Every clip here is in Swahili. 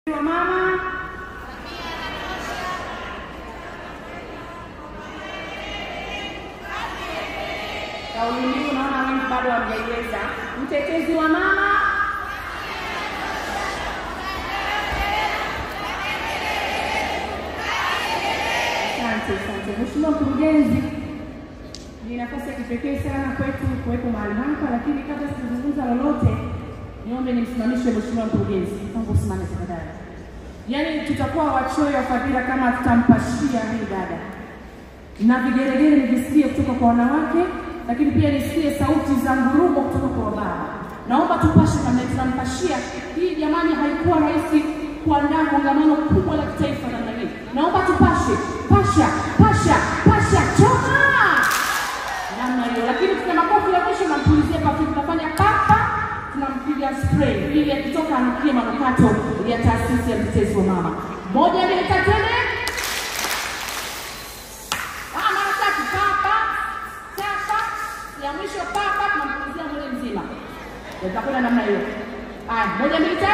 Mama kauli mbiu naona wengi bado hawajaiweza. Mtetezi wa mama. Asante. Mheshimiwa Mkurugenzi, ni nafasi ya kipekee sana kwetu kuwepo mahali hapa, lakini kabla sijazungumza lolote, niombe nimsimamishe Mheshimiwa Mkurugenzi. Naomba usimame tafadhali. Yaani tutakuwa wachoyo wa fadhila kama tutampashia hii dada. Na vigeregere nivisikie kutoka kwa wanawake, lakini pia nisikie sauti za ngurumo kutoka kwa baba. Naomba tupashe kama tunampashia. Hii jamani haikuwa rahisi kuandaa kongamano kubwa la kitaifa namna hii. Naomba tupashe. Pasha choma. Namna hiyo. Lakini tuna makofi ya mwisho na mpulizia perfume, tunafanya papa, tunampiga spray ili akitoka anukie manukato ya taasisi ya Mtetezi wa Mama. 1 2 3 ya mwisho papa tunampulizia mwili mzima. Tutakwenda namna hiyo. Haya, 1 2 3.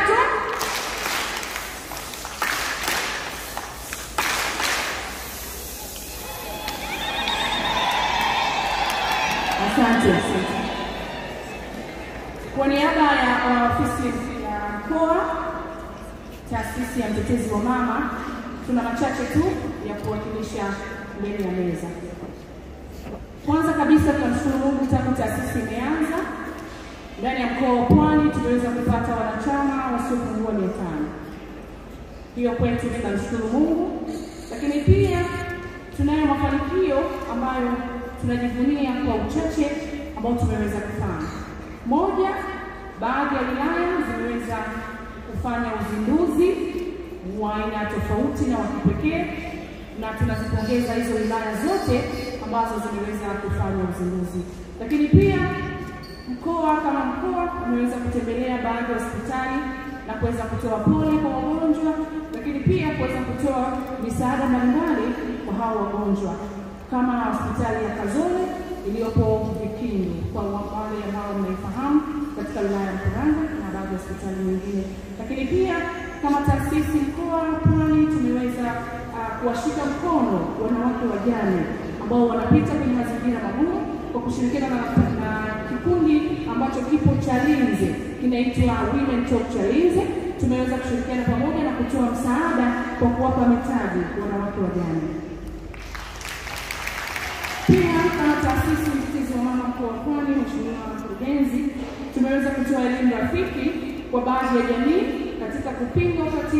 Asante. Kwa niaba ya ofisi ya mkoa, taasisi ya Mtetezi wa Mama, tuna machache tu ya kuwakilisha mbele ya meza. Kwanza kabisa tunamshukuru Mungu tangu taasisi imeanza ndani ya mkoa wa Pwani tumeweza kupata wanachama wasiopungua 500. Hiyo kwetu tunamshukuru Mungu, lakini pia tunayo mafanikio ambayo tunajivunia kwa uchache ambao tumeweza kufanya. Moja, baadhi ya wilaya zimeweza kufanya uzinduzi wa aina tofauti na wa kipekee, na tunazipongeza hizo wilaya zote ambazo zimeweza kufanya uzinduzi. Lakini pia mkoa kama mkoa umeweza kutembelea baadhi ya hospitali na kuweza kutoa pole kwa wagonjwa, lakini pia kuweza kutoa misaada mbalimbali kwa hao wagonjwa, kama hospitali ya Kazole iliyopo Vikindu kwa wale ambao mnaifahamu katika wilaya ya Mkuranga na baadhi ya hospitali nyingine. Lakini pia kama taasisi mkoa wa Pwani tumeweza kuwashika mkono wanawake wajane ambao wanapita kwenye mazingira magumu kwa kushirikiana na kikundi ambacho kipo Chalinze kinaitwa Women Talk Chalinze. Tumeweza kushirikiana pamoja na kutoa msaada kwa kuwapa mitaji wanawake wajane. Pia kama taasisi Mtetezi wa Mama mkoa wa Pwani, Mheshimiwa Mkurugenzi, tumeweza kutoa elimu rafiki kwa baadhi ya jamii katika kupinga ukatili